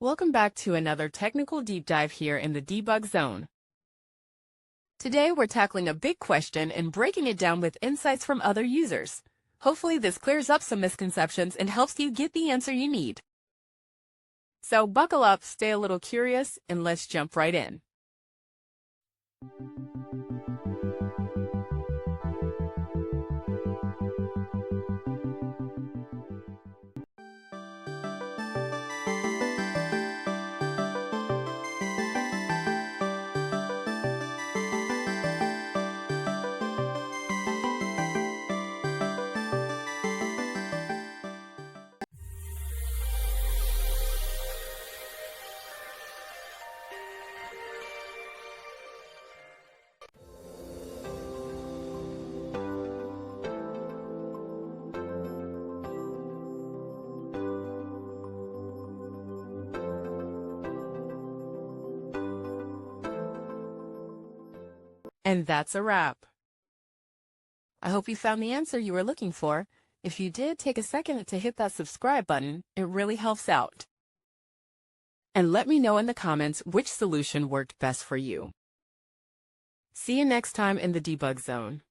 Welcome back to another technical deep dive here in the debug zone. Today we're tackling a big question and breaking it down with insights from other users. Hopefully this clears up some misconceptions and helps you get the answer you need. So buckle up, stay a little curious, and let's jump right in. And that's a wrap. I hope you found the answer you were looking for. If you did, take a second to hit that subscribe button. It really helps out. And let me know in the comments which solution worked best for you. See you next time in the debug zone.